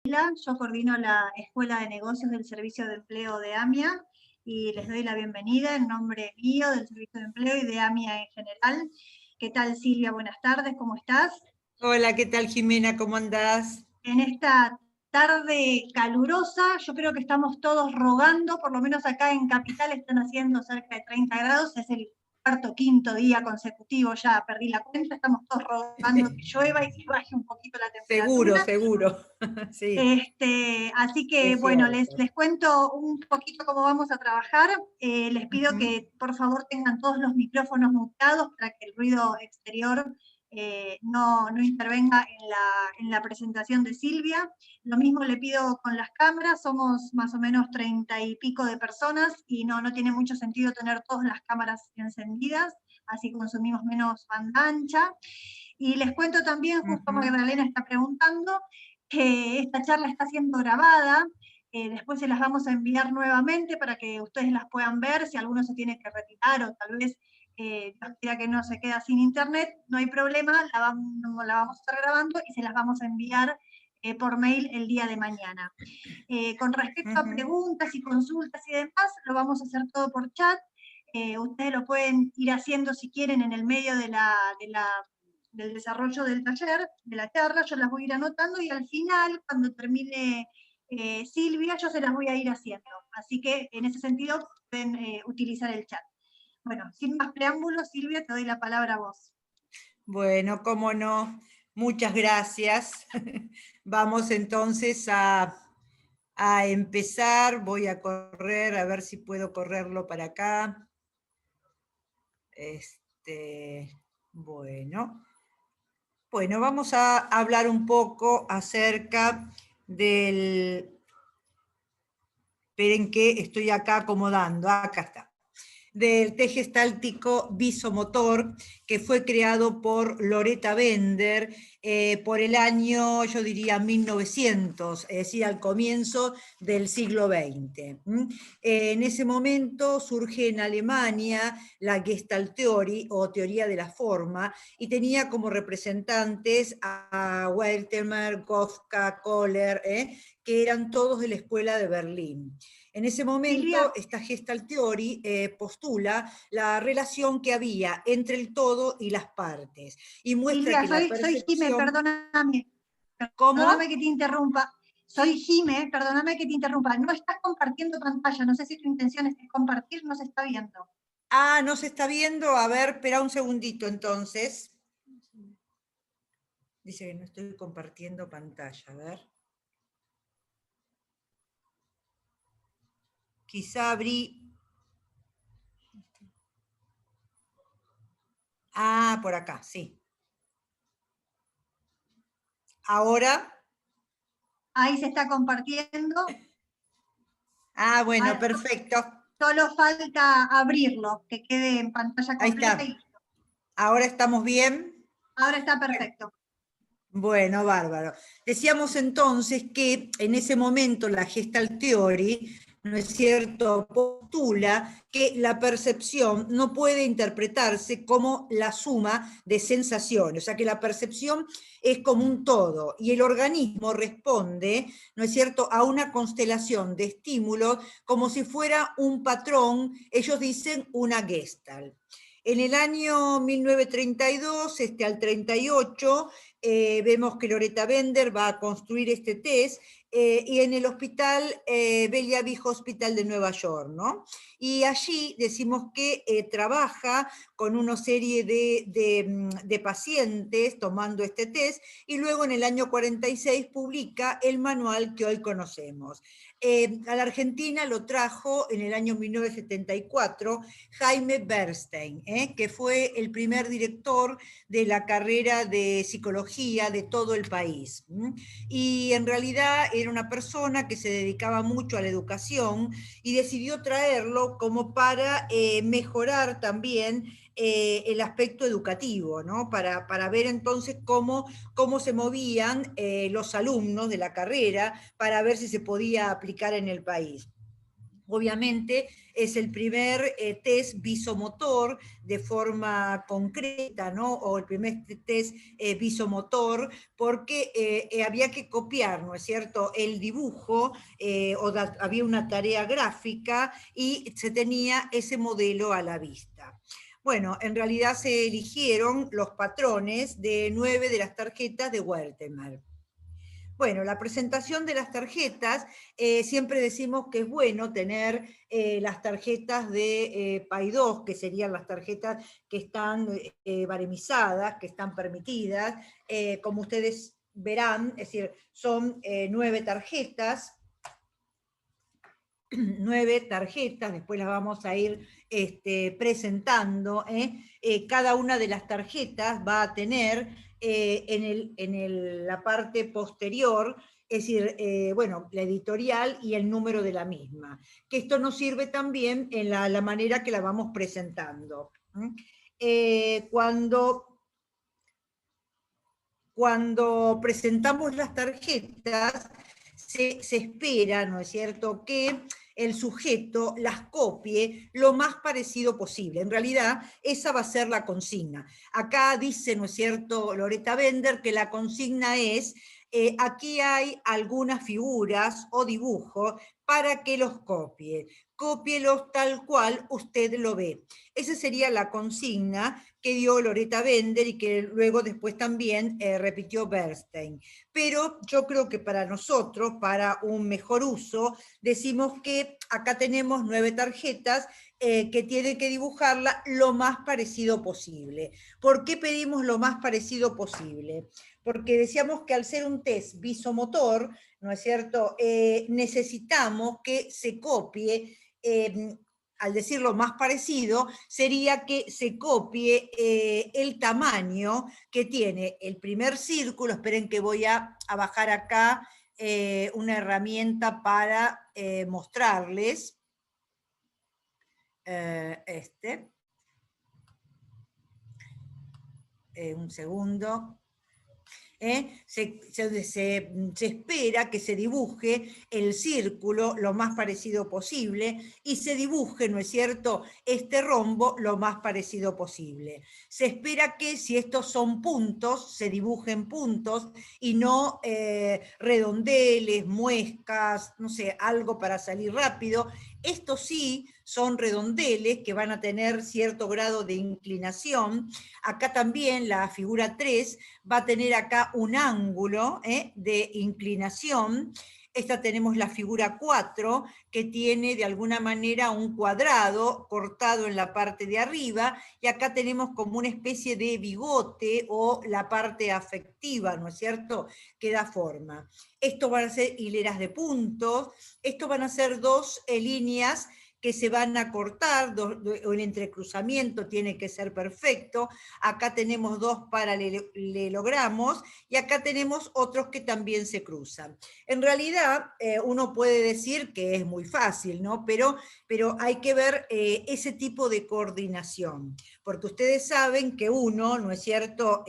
Yo coordino la Escuela de Negocios del Servicio de Empleo de AMIA y les doy la bienvenida en nombre mío, del Servicio de Empleo y de AMIA en general. ¿Qué tal, Silvia? Buenas tardes, ¿cómo estás? Hola, ¿qué tal, Jimena? ¿Cómo andás? En esta tarde calurosa, yo creo que estamos todos rogando, por lo menos acá en Capital están haciendo cerca de 30 grados, es el cuarto, quinto día consecutivo, ya perdí la cuenta, estamos todos rogando que llueva y que baje un poquito la Seguro, temperatura. seguro. Sí, Así que, es bueno, cierto. les cuento un poquito cómo vamos a trabajar. Les pido Ujú. que por favor tengan todos los micrófonos mutados para que el ruido exterior no intervenga en la presentación de Silvia. Lo mismo le pido con las cámaras, somos más o menos 30 y pico de personas y no tiene mucho sentido tener todas las cámaras encendidas, así consumimos menos banda ancha. Y les cuento también, justo Ujú. Magdalena está preguntando, que esta charla está siendo grabada, después se las vamos a enviar nuevamente para que ustedes las puedan ver, si alguno se tiene que retirar o tal vez Dios quiera que no se queda sin internet, no hay problema, la vamos a estar grabando y se las vamos a enviar por mail el día de mañana. Con respecto a Ujú. preguntas y consultas y demás, lo vamos a hacer todo por chat. Ustedes lo pueden ir haciendo si quieren en el medio del desarrollo del taller, de la charla, yo las voy a ir anotando y al final, cuando termine Silvia, yo se las voy a ir haciendo. Así que en ese sentido pueden utilizar el chat. Bueno, sin más preámbulos, Silvia, te doy la palabra a vos. Bueno, cómo no. Muchas gracias. Vamos entonces a empezar. Voy a correr, a ver si puedo correrlo para acá. Bueno. Bueno, vamos a hablar un poco acerca del... Esperen que estoy acá acomodando. Acá está. Del test gestáltico visomotor, que fue creado por Loretta Bender por el año, yo diría, 1900, es decir, al comienzo del siglo XX. En ese momento surge en Alemania la Gestalt Theory, o teoría de la forma, y tenía como representantes a Weltemer, Kafka, Kohler, que eran todos de la escuela de Berlín. En ese momento, Silvia, esta Gestalt Theory postula la relación que había entre el todo y las partes, y muestra Silvia, que la soy Jime, percepción... perdóname ¿Cómo? que te interrumpa. Soy Jime, perdóname que te interrumpa. No estás compartiendo pantalla, no sé si tu intención es compartir, no se está viendo. Ah, ¿no se está viendo? A ver, espera un segundito entonces. Dice que no estoy compartiendo pantalla, a ver. Quizá abrí... Ah, por acá, sí. Ahora... Ahí se está compartiendo. Ah, bueno, Ah, perfecto. solo falta abrirlo, que quede en pantalla Ahí completa y está. ¿Ahora estamos bien? ahora está Bueno. perfecto. Bueno, bárbaro. Decíamos entonces que en ese momento la Gestalt Theory, ¿no es cierto?, postula que la percepción no puede interpretarse como la suma de sensaciones, o sea que la percepción es como un todo y el organismo responde, ¿no es cierto?, a una constelación de estímulos como si fuera un patrón, ellos dicen una Gestalt. En el año 1932 al 38, vemos que Loretta Bender va a construir este test y en el hospital Bellevue Hospital de Nueva York, ¿no? Y allí decimos que trabaja con una serie de pacientes tomando este test y luego en el año 46 publica el manual que hoy conocemos. A la Argentina lo trajo en el año 1974 Jaime Bernstein, que fue el primer director de la carrera de psicología de todo el país. Y en realidad era una persona que se dedicaba mucho a la educación y decidió traerlo como para mejorar también el aspecto educativo, ¿no? Para ver entonces cómo se movían los alumnos de la carrera, para ver si se podía aplicar en el país. Obviamente es el primer test visomotor de forma concreta, ¿no? O el primer test visomotor, porque había que copiar, ¿no es cierto?, el dibujo, había una tarea gráfica y se tenía ese modelo a la vista. Bueno, en realidad se eligieron los patrones de 9 de las tarjetas de Wertheimer. Bueno, la presentación de las tarjetas, siempre decimos que es bueno tener las tarjetas de PAI2, que serían las tarjetas que están baremizadas, que están permitidas. Como ustedes verán, es decir, son 9 tarjetas, 9 tarjetas, después las vamos a ir presentando. Cada una de las tarjetas va a tener la parte posterior, es decir, bueno, la editorial y el número de la misma. Que esto nos sirve también en la manera que la vamos presentando. Cuando presentamos las tarjetas, se espera, ¿no es cierto?, que el sujeto las copie lo más parecido posible. En realidad, esa va a ser la consigna. Acá dice, ¿no es cierto?, Loretta Bender, que la consigna es, aquí hay algunas figuras o dibujos para que los copie. Cópielos tal cual usted lo ve. Esa sería la consigna que dio Loretta Bender y que luego después también repitió Bernstein. Pero yo creo que para nosotros, para un mejor uso, decimos que acá tenemos 9 tarjetas que tienen que dibujarla lo más parecido posible. ¿Por qué pedimos lo más parecido posible? Porque decíamos que al ser un test visomotor, ¿no es cierto?, necesitamos que se copie, al decirlo más parecido, sería que se copie el tamaño que tiene el primer círculo. Esperen que voy a bajar acá una herramienta para mostrarles. Un segundo. Se espera que se dibuje el círculo lo más parecido posible y se dibuje, ¿no es cierto?, este rombo lo más parecido posible. Se espera que si estos son puntos, se dibujen puntos y no redondeles, muescas, no sé, algo para salir rápido. Estos sí son redondeles que van a tener cierto grado de inclinación. Acá también la figura 3 va a tener acá un ángulo de inclinación. Esta tenemos la figura 4, que tiene de alguna manera un cuadrado cortado en la parte de arriba, y acá tenemos como una especie de bigote o la parte afectiva, ¿no es cierto?, que da forma. Esto van a ser hileras de puntos, esto van a ser 2 líneas que se van a cortar, el entrecruzamiento tiene que ser perfecto. Acá tenemos 2 paralelogramos y acá tenemos otros que también se cruzan. En realidad, uno puede decir que es muy fácil, ¿no? Pero hay que ver ese tipo de coordinación, porque ustedes saben que uno, ¿no es cierto?,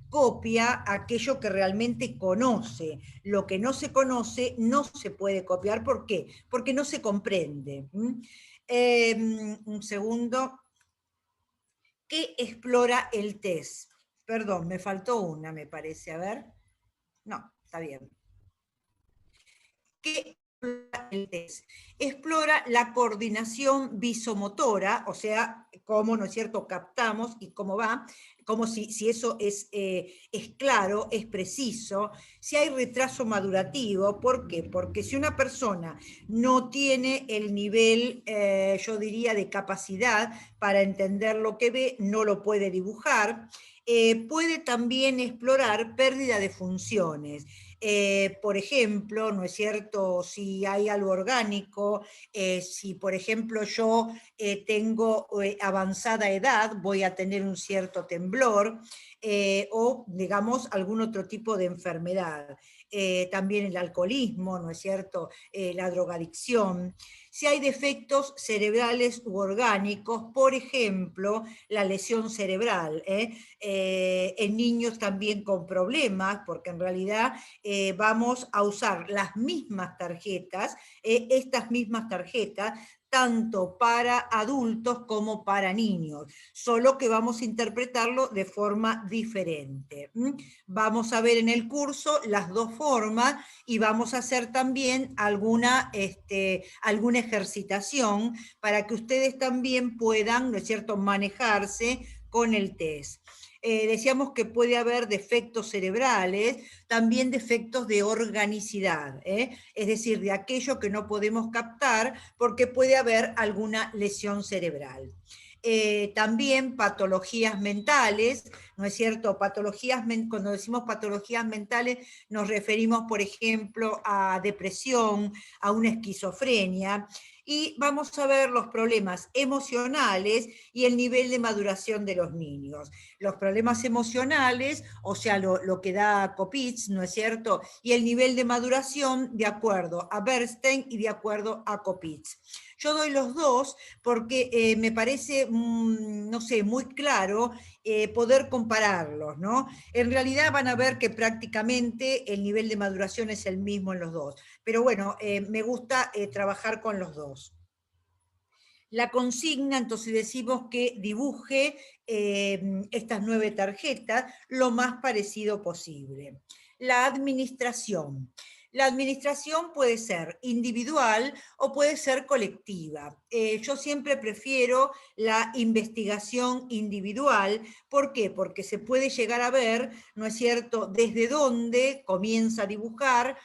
copia aquello que realmente conoce. Lo que no se conoce no se puede copiar. ¿Por qué? Porque no se comprende. Un segundo. ¿Qué explora el test? Perdón, me faltó una, me parece. A ver. No, está bien. ¿Qué explora el test? Explora la coordinación visomotora, o sea, cómo, ¿no es cierto?, captamos y cómo va, como si eso es claro, es preciso, si hay retraso madurativo. ¿Por qué? Porque si una persona no tiene el nivel, yo diría, de capacidad para entender lo que ve, no lo puede dibujar. Puede también explorar pérdida de funciones. Por ejemplo, ¿no es cierto?, si hay algo orgánico, si por ejemplo yo tengo avanzada edad, voy a tener un cierto temblor. o, digamos, algún otro tipo de enfermedad. También el alcoholismo, ¿no es cierto? La drogadicción. Si hay defectos cerebrales u orgánicos, por ejemplo, la lesión cerebral, en niños también con problemas, porque en realidad vamos a usar las mismas tarjetas, estas mismas tarjetas, tanto para adultos como para niños, solo que vamos a interpretarlo de forma diferente. Vamos a ver en el curso las dos formas y vamos a hacer también alguna ejercitación para que ustedes también puedan, ¿no es cierto?, manejarse con el test. Decíamos que puede haber defectos cerebrales, también defectos de organicidad, es decir, de aquello que no podemos captar porque puede haber alguna lesión cerebral. También patologías mentales, ¿no es cierto? Cuando decimos patologías mentales nos referimos, por ejemplo, a depresión, a una esquizofrenia, y vamos a ver los problemas emocionales y el nivel de maduración de los niños. Los problemas emocionales, o sea, lo que da Kopitz, ¿no es cierto? Y el nivel de maduración de acuerdo a Bernstein y de acuerdo a Kopitz. Yo doy los dos porque me parece, no sé, muy claro poder compararlos, ¿no? En realidad van a ver que prácticamente el nivel de maduración es el mismo en los dos, pero bueno, me gusta trabajar con los dos. La consigna, entonces decimos que dibuje estas 9 tarjetas lo más parecido posible. La administración. La administración puede ser individual o puede ser colectiva. Yo siempre prefiero la investigación individual. ¿Por qué? Porque se puede llegar a ver, ¿no es cierto?, desde dónde comienza a dibujar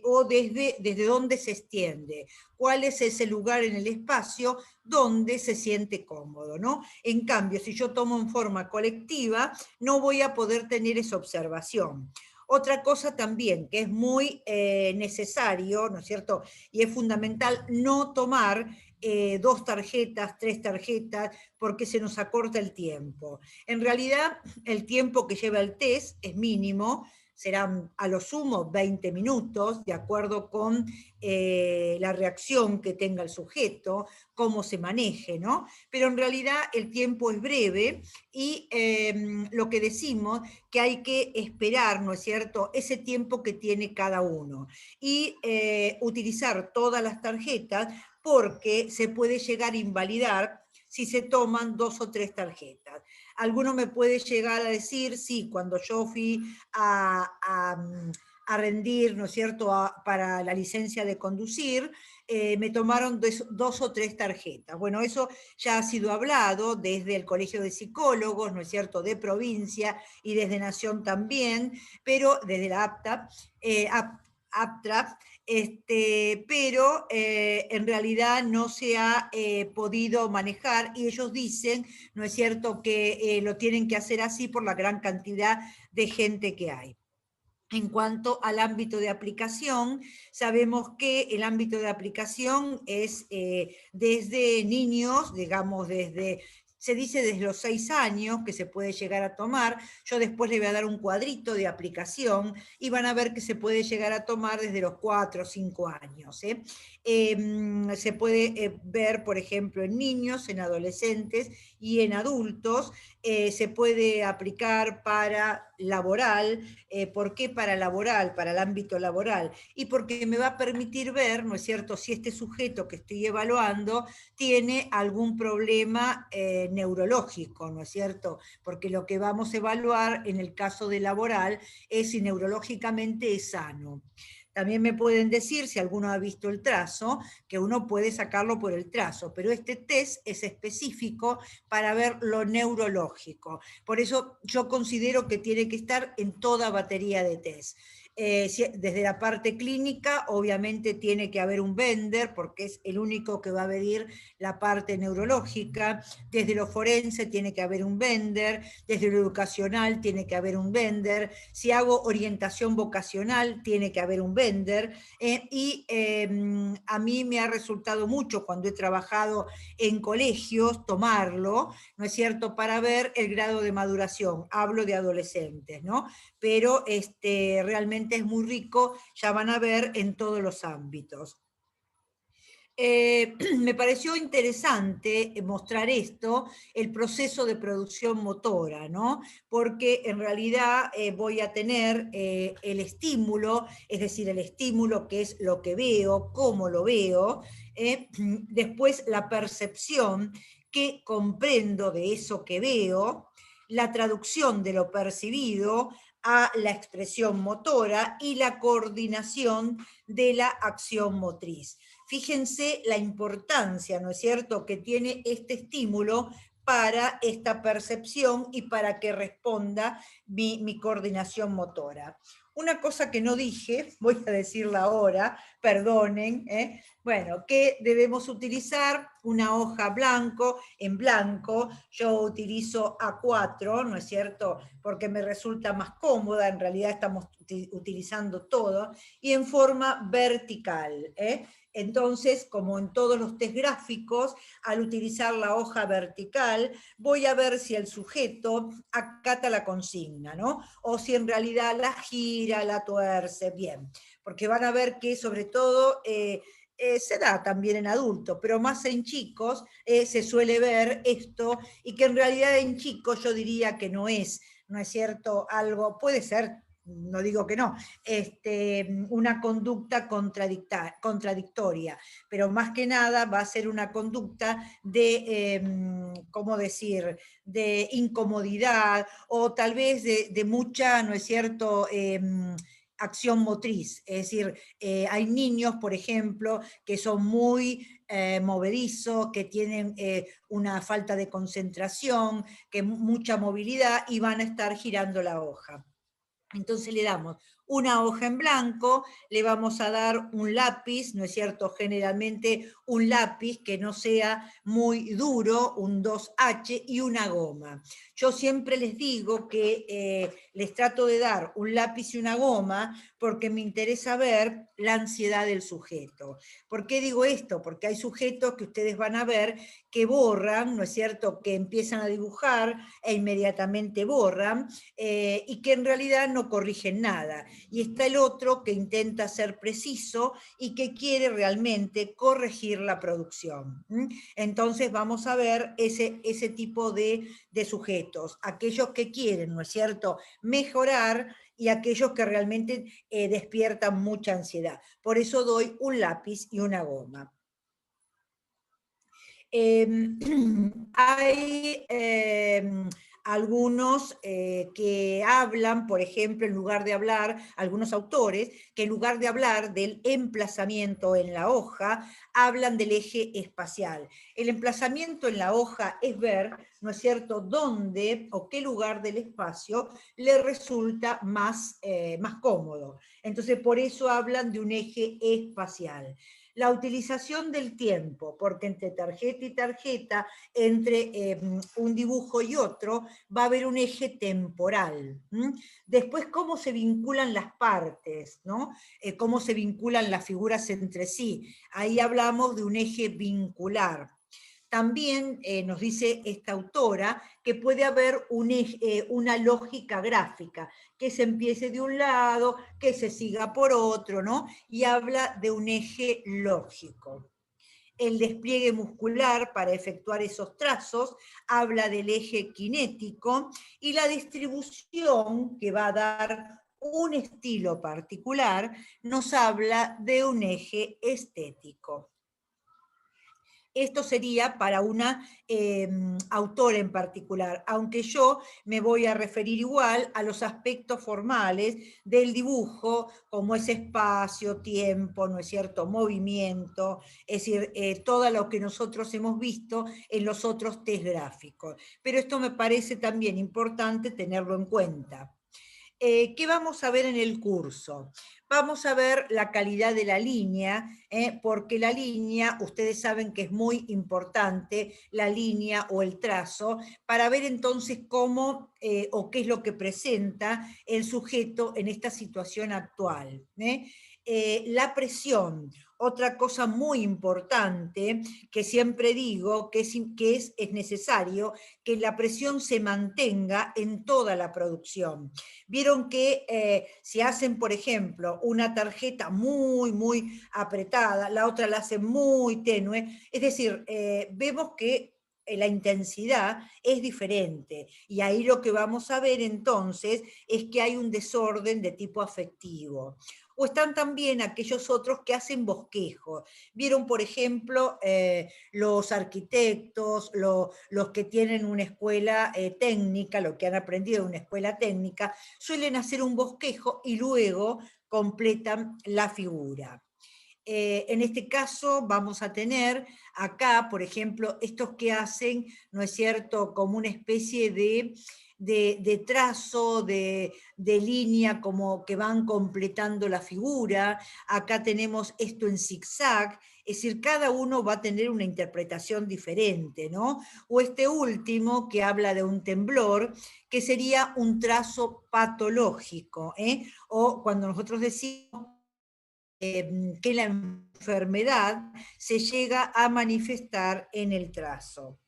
o desde dónde se extiende. ¿Cuál es ese lugar en el espacio donde se siente cómodo, ¿no? En cambio, si yo tomo en forma colectiva, no voy a poder tener esa observación. Otra cosa también que es muy necesario, ¿no es cierto? Y es fundamental no tomar 2 tarjetas, 3 tarjetas, porque se nos acorta el tiempo. En realidad, el tiempo que lleva el test es mínimo, serán a lo sumo 20 minutos, de acuerdo con la reacción que tenga el sujeto, cómo se maneje, ¿no? Pero en realidad el tiempo es breve y lo que decimos que hay que esperar, ¿no es cierto?, ese tiempo que tiene cada uno y utilizar todas las tarjetas porque se puede llegar a invalidar si se toman 2 o 3 tarjetas. Alguno me puede llegar a decir, sí, cuando yo fui a rendir, ¿no es cierto?, para la licencia de conducir, me tomaron 2 o 3 tarjetas. Bueno, eso ya ha sido hablado desde el Colegio de Psicólogos, ¿no es cierto?, de provincia y desde Nación también, pero desde la APTRA, pero en realidad no se ha podido manejar y ellos dicen, ¿no es cierto?, que lo tienen que hacer así por la gran cantidad de gente que hay. En cuanto al ámbito de aplicación, sabemos que el ámbito de aplicación es desde niños, digamos, se dice desde los 6 años que se puede llegar a tomar. Yo después le voy a dar un cuadrito de aplicación y van a ver que se puede llegar a tomar desde los 4 o 5 años. Se puede ver, por ejemplo, en niños, en adolescentes y en adultos. Se puede aplicar para laboral. ¿Por qué para laboral? Para el ámbito laboral. Y porque me va a permitir ver, ¿no es cierto?, si este sujeto que estoy evaluando tiene algún problema neurológico, ¿no es cierto? Porque lo que vamos a evaluar en el caso de laboral es si neurológicamente es sano. También me pueden decir, si alguno ha visto el trazo, que uno puede sacarlo por el trazo, pero este test es específico para ver lo neurológico. Por eso yo considero que tiene que estar en toda batería de test. Desde la parte clínica, obviamente tiene que haber un vender, porque es el único que va a medir la parte neurológica. Desde lo forense tiene que haber un vender, desde lo educacional tiene que haber un vender. Si hago orientación vocacional, tiene que haber un vender. A mí me ha resultado mucho cuando he trabajado en colegios tomarlo, ¿no es cierto?, para ver el grado de maduración. Hablo de adolescentes, ¿no? Pero realmente es muy rico, ya van a ver en todos los ámbitos. Me pareció interesante mostrar esto, el proceso de producción motora, ¿no? Porque en realidad voy a tener el estímulo, es decir, el estímulo que es lo que veo, cómo lo veo, después la percepción, que comprendo de eso que veo, la traducción de lo percibido a la expresión motora y la coordinación de la acción motriz. Fíjense la importancia, ¿no es cierto?, que tiene este estímulo para esta percepción y para que responda mi coordinación motora. Una cosa que no dije, voy a decirla ahora, perdonen, bueno, que debemos utilizar una hoja en blanco, yo utilizo A4, ¿no es cierto?, porque me resulta más cómoda, en realidad estamos utilizando todo, y en forma vertical, Entonces, como en todos los test gráficos, al utilizar la hoja vertical, voy a ver si el sujeto acata la consigna, ¿no? O si en realidad la gira, la tuerce, bien. Porque van a ver que sobre todo se da también en adultos, pero más en chicos se suele ver esto, y que en realidad en chicos yo diría que no es cierto, algo, puede ser, no digo que no, una conducta contradictoria, pero más que nada va a ser una conducta de, ¿cómo decir?, de incomodidad, o tal vez de mucha, ¿no es cierto?, acción motriz. Es decir, hay niños, por ejemplo, que son muy movedizos, que tienen una falta de concentración, que mucha movilidad, y van a estar girando la hoja. Entonces le damos una hoja en blanco, le vamos a dar un lápiz, ¿no es cierto?, generalmente un lápiz que no sea muy duro, un 2H, y una goma. Yo siempre les digo que les trato de dar un lápiz y una goma porque me interesa ver la ansiedad del sujeto. ¿Por qué digo esto? Porque hay sujetos que ustedes van a ver que borran, ¿no es cierto?, que empiezan a dibujar e inmediatamente borran, y que en realidad no corrigen nada. Y está el otro que intenta ser preciso y que quiere realmente corregir la producción. Entonces vamos a ver ese tipo de sujetos, aquellos que quieren, ¿no es cierto?, mejorar, y aquellos que realmente despiertan mucha ansiedad. Por eso doy un lápiz y una goma. Hay algunos que hablan, por ejemplo, en lugar de hablar, algunos autores, que en lugar de hablar del emplazamiento en la hoja, hablan del eje espacial. El emplazamiento en la hoja es ver, ¿no es cierto?, dónde o qué lugar del espacio le resulta más cómodo. Entonces, por eso hablan de un eje espacial. La utilización del tiempo, porque entre tarjeta y tarjeta, entre un dibujo y otro, va a haber un eje temporal. Después, cómo se vinculan las partes, ¿no? Cómo se vinculan las figuras entre sí. Ahí hablamos de un eje vincular. También nos dice esta autora que puede haber una lógica gráfica, que se empiece de un lado, que se siga por otro, ¿no? Y habla de un eje lógico. El despliegue muscular para efectuar esos trazos habla del eje cinético, y la distribución, que va a dar un estilo particular, nos habla de un eje estético. Esto sería para una autora en particular, aunque yo me voy a referir igual a los aspectos formales del dibujo, como es espacio, tiempo, ¿no es cierto?, movimiento, es decir, todo lo que nosotros hemos visto en los otros test gráficos. Pero esto me parece también importante tenerlo en cuenta. ¿Qué vamos a ver en el curso? Vamos a ver la calidad de la línea, porque la línea, ustedes saben que es muy importante, la línea o el trazo, para ver entonces cómo o qué es lo que presenta el sujeto en esta situación actual. La presión, otra cosa muy importante que siempre digo que es necesario que la presión se mantenga en toda la producción. Vieron que si hacen, por ejemplo, una tarjeta muy apretada, la otra la hacen muy tenue, es decir, vemos que la intensidad es diferente y ahí lo que vamos a ver entonces es que hay un desorden de tipo afectivo. O están también aquellos otros que hacen bosquejo. Vieron, por ejemplo, los arquitectos, los que tienen una escuela técnica, lo que han aprendido en una escuela técnica, suelen hacer un bosquejo y luego completan la figura. En este caso vamos a tener acá, por ejemplo, estos que hacen, ¿no es cierto?, como una especie de trazo, de línea, como que van completando la figura. Acá tenemos esto en zigzag, es decir, cada uno va a tener una interpretación diferente, ¿no? O este último que habla de un temblor, que sería un trazo patológico, o cuando nosotros decimos que la enfermedad se llega a manifestar en el trazo.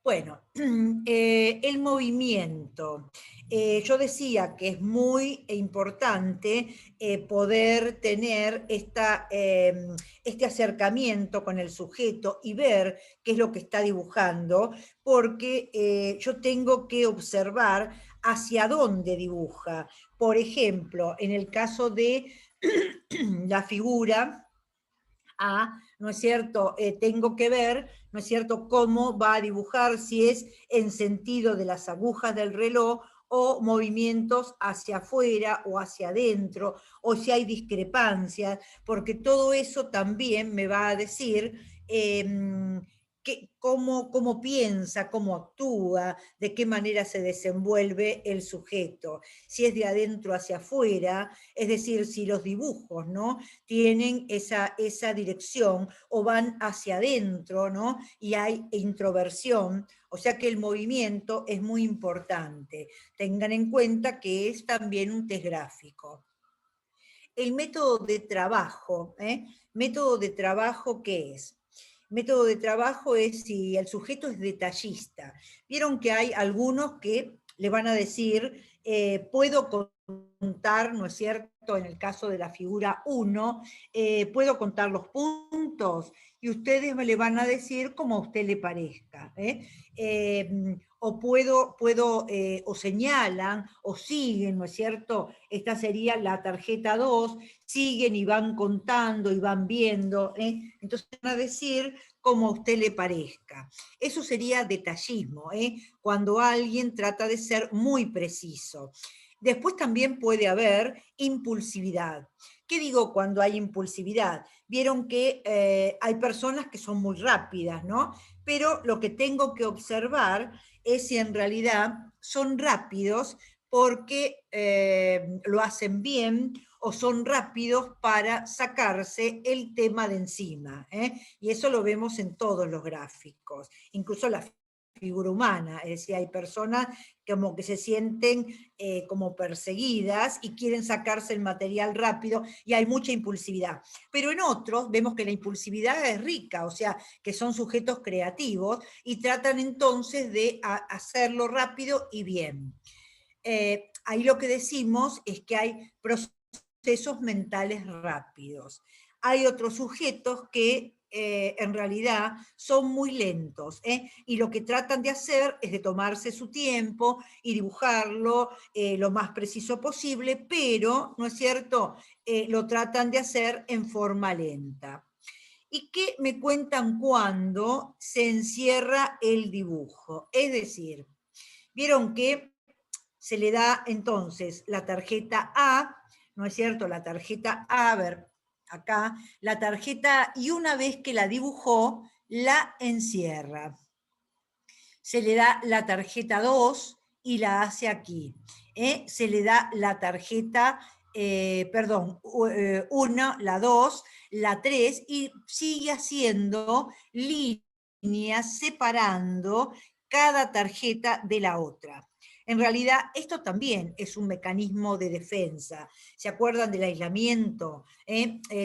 Bueno, el movimiento. Yo decía que es muy importante poder tener este acercamiento con el sujeto y ver qué es lo que está dibujando, porque yo tengo que observar hacia dónde dibuja. Por ejemplo, en el caso de la figura A, ¿no es cierto? Tengo que ver, ¿no es cierto?, cómo va a dibujar, si es en sentido de las agujas del reloj o movimientos hacia afuera o hacia adentro, o si hay discrepancias, porque todo eso también me va a decir cómo piensa, cómo actúa, de qué manera se desenvuelve el sujeto, si es de adentro hacia afuera, es decir, si los dibujos, ¿no?, tienen esa dirección o van hacia adentro, ¿no?, y hay introversión, o sea que el movimiento es muy importante. Tengan en cuenta que es también un test gráfico. El método de trabajo, ¿método de trabajo qué es? Método de trabajo es si el sujeto es detallista. Vieron que hay algunos que le van a decir, puedo contar, ¿no es cierto?, en el caso de la figura 1, puedo contar los puntos, y ustedes me le van a decir como a usted le parezca. O o señalan, o siguen, ¿no es cierto? Esta sería la tarjeta 2, siguen y van contando y van viendo, entonces van a decir como a usted le parezca. Eso sería detallismo, cuando alguien trata de ser muy preciso. Después también puede haber impulsividad. ¿Qué digo cuando hay impulsividad? Vieron que hay personas que son muy rápidas, ¿no? Pero lo que tengo que observar es si en realidad son rápidos porque lo hacen bien o son rápidos para sacarse el tema de encima. Y eso lo vemos en todos los gráficos, incluso la figura humana, es decir, hay personas como que se sienten como perseguidas y quieren sacarse el material rápido y hay mucha impulsividad. Pero en otros vemos que la impulsividad es rica, o sea, que son sujetos creativos y tratan entonces de hacerlo rápido y bien. Ahí lo que decimos es que hay procesos mentales rápidos. Hay otros sujetos que en realidad son muy lentos, y lo que tratan de hacer es de tomarse su tiempo y dibujarlo lo más preciso posible, pero, ¿no es cierto?, lo tratan de hacer en forma lenta. ¿Y qué me cuentan cuando se encierra el dibujo? Es decir, vieron que se le da entonces la tarjeta A, ¿no es cierto? La tarjeta A, a ver, acá, la tarjeta, y una vez que la dibujó, la encierra. Se le da la tarjeta 2 y la hace aquí. Se le da la tarjeta, una, la 2, la 3, y sigue haciendo líneas separando cada tarjeta de la otra. En realidad, esto también es un mecanismo de defensa. ¿Se acuerdan del aislamiento?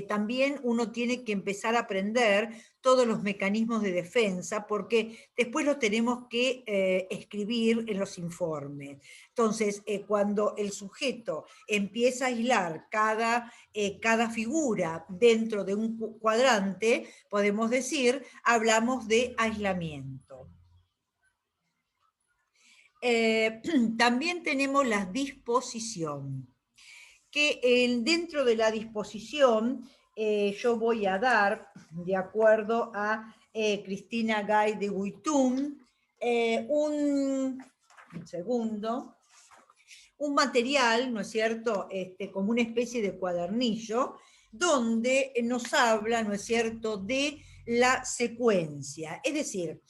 También uno tiene que empezar a aprender todos los mecanismos de defensa, porque después los tenemos que escribir en los informes. Entonces, cuando el sujeto empieza a aislar cada figura dentro de un cuadrante, podemos decir, hablamos de aislamiento. También tenemos la disposición, que dentro de la disposición yo voy a dar, de acuerdo a Cristina Gay de Guitum, un material, ¿no es cierto?, como una especie de cuadernillo, donde nos habla, ¿no es cierto?, de la secuencia, es decir,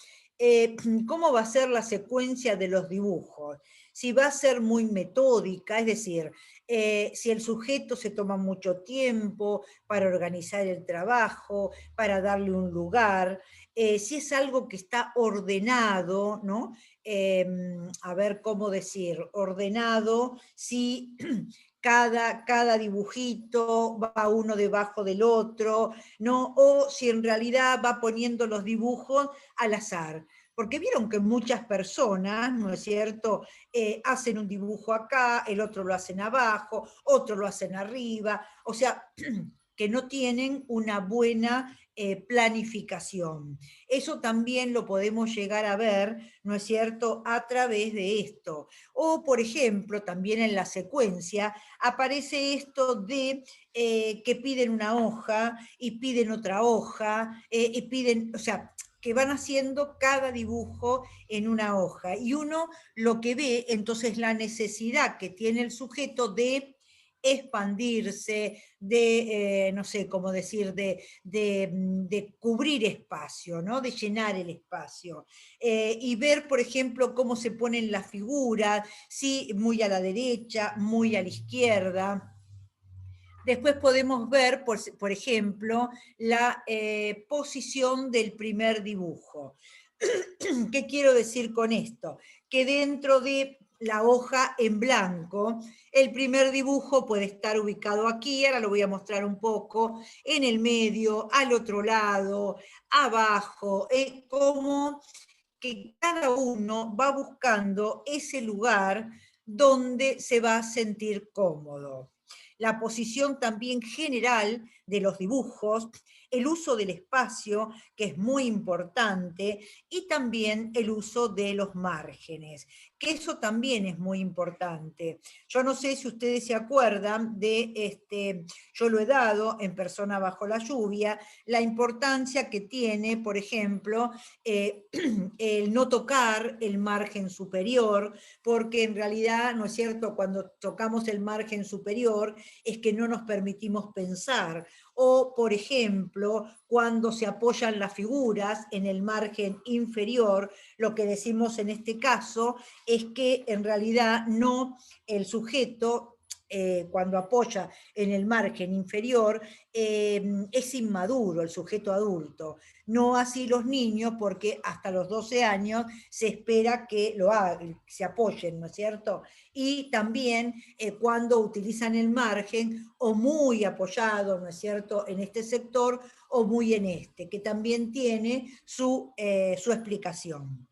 cómo va a ser la secuencia de los dibujos, si va a ser muy metódica, es decir, si el sujeto se toma mucho tiempo para organizar el trabajo, para darle un lugar, si es algo que está ordenado, ¿no? A ver cómo decir, ordenado, si cada dibujito va uno debajo del otro, ¿no? O si en realidad va poniendo los dibujos al azar. Porque vieron que muchas personas, ¿no es cierto?, hacen un dibujo acá, el otro lo hacen abajo, otro lo hacen arriba, o sea, que no tienen una buena planificación. Eso también lo podemos llegar a ver, ¿no es cierto?, a través de esto. O, por ejemplo, también en la secuencia aparece esto de que piden una hoja y piden otra hoja y piden, o sea, que van haciendo cada dibujo en una hoja. Y uno lo que ve, entonces, la necesidad que tiene el sujeto de expandirse, de, no sé cómo decir, de cubrir espacio, ¿no? De llenar el espacio. Y ver, por ejemplo, cómo se ponen las figuras, si muy a la derecha, muy a la izquierda. Después podemos ver, por ejemplo, la posición del primer dibujo. ¿Qué quiero decir con esto? Que dentro de la hoja en blanco, el primer dibujo puede estar ubicado aquí, ahora lo voy a mostrar un poco, en el medio, al otro lado, abajo, como que cada uno va buscando ese lugar donde se va a sentir cómodo. La posición también general de los dibujos, el uso del espacio, que es muy importante, y también el uso de los márgenes, que eso también es muy importante. Yo no sé si ustedes se acuerdan de, yo lo he dado en Persona bajo la lluvia, la importancia que tiene, por ejemplo, el no tocar el margen superior, porque en realidad, ¿no es cierto?, cuando tocamos el margen superior es que no nos permitimos pensar. O, por ejemplo, cuando se apoyan las figuras en el margen inferior, lo que decimos en este caso es que en realidad no, el sujeto, cuando apoya en el margen inferior, es inmaduro, el sujeto adulto. No así los niños, porque hasta los 12 años se espera que lo hagan, se apoyen, ¿no es cierto? Y también cuando utilizan el margen, o muy apoyado, ¿no es cierto?, en este sector, o muy en este, que también tiene su explicación.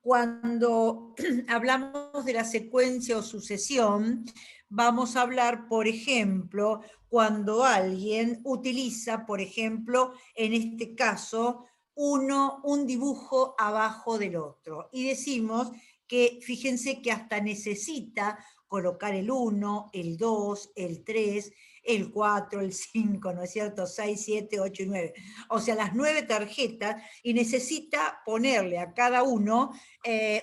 Cuando hablamos de la secuencia o sucesión, vamos a hablar, por ejemplo, cuando alguien utiliza, por ejemplo, en este caso, un dibujo abajo del otro. Y decimos que, fíjense que hasta necesita colocar el 1, el 2, el 3, el 4, el 5, ¿no es cierto? 6, 7, 8 y 9. O sea, las 9 tarjetas, y necesita ponerle a cada uno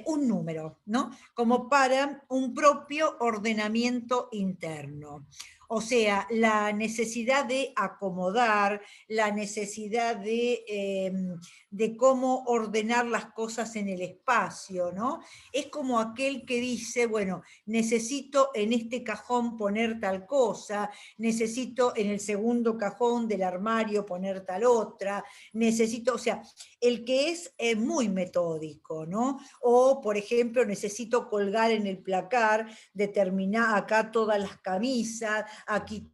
un número, ¿no? Como para un propio ordenamiento interno. O sea, la necesidad de acomodar, la necesidad de cómo ordenar las cosas en el espacio, ¿no? Es como aquel que dice, bueno, necesito en este cajón poner tal cosa, necesito en el segundo cajón del armario poner tal otra, necesito, o sea, el que es muy metódico, ¿no? O, por ejemplo, necesito colgar en el placar, determinar acá todas las camisas, aquí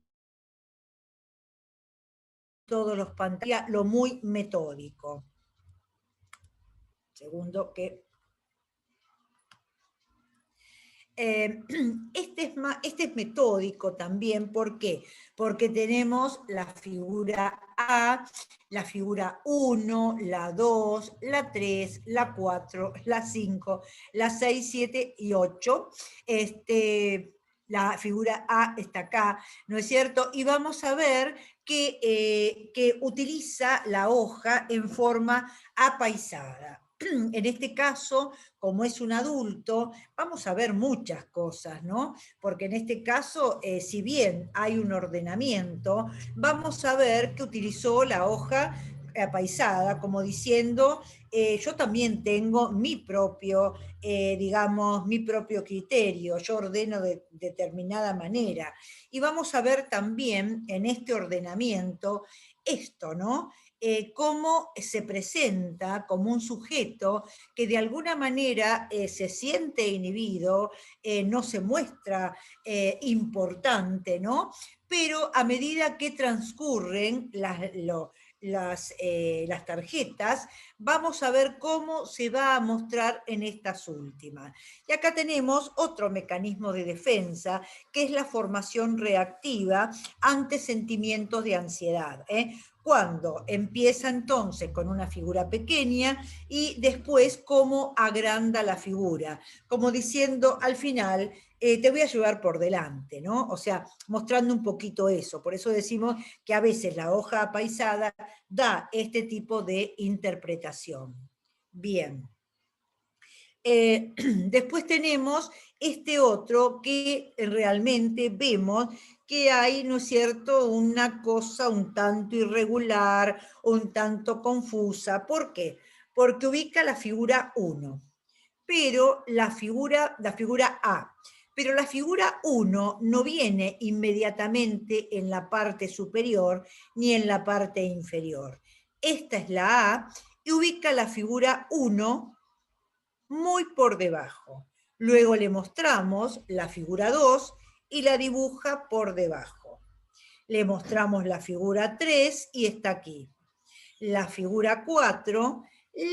todos los pantalones, lo muy metódico. Segundo que... este es metódico también, ¿por qué? Porque tenemos la figura A, la figura 1, la 2, la 3, la 4, la 5, la 6, 7 y 8. La figura A está acá, ¿no es cierto? Y vamos a ver que utiliza la hoja en forma apaisada. En este caso, como es un adulto, vamos a ver muchas cosas, ¿no? Porque en este caso, si bien hay un ordenamiento, vamos a ver que utilizó la hoja apaisada, como diciendo, yo también tengo mi propio, digamos, mi propio criterio, yo ordeno de determinada manera. Y vamos a ver también en este ordenamiento esto, ¿no? Cómo se presenta como un sujeto que de alguna manera se siente inhibido, no se muestra importante, ¿no? Pero a medida que transcurren las tarjetas, vamos a ver cómo se va a mostrar en estas últimas. Y acá tenemos otro mecanismo de defensa, que es la formación reactiva ante sentimientos de ansiedad, cuando empieza entonces con una figura pequeña y después cómo agranda la figura, como diciendo al final, te voy a llevar por delante, ¿no? O sea, mostrando un poquito eso. Por eso decimos que a veces la hoja apaisada da este tipo de interpretación. Bien. Después tenemos este otro que realmente vemos que hay, ¿no es cierto?, una cosa un tanto irregular, un tanto confusa. ¿Por qué? Porque ubica la figura 1, pero la figura A, pero la figura 1 no viene inmediatamente en la parte superior ni en la parte inferior. Esta es la A y ubica la figura 1 muy por debajo. Luego le mostramos la figura 2 y la dibuja por debajo. Le mostramos la figura 3 y está aquí. La figura 4,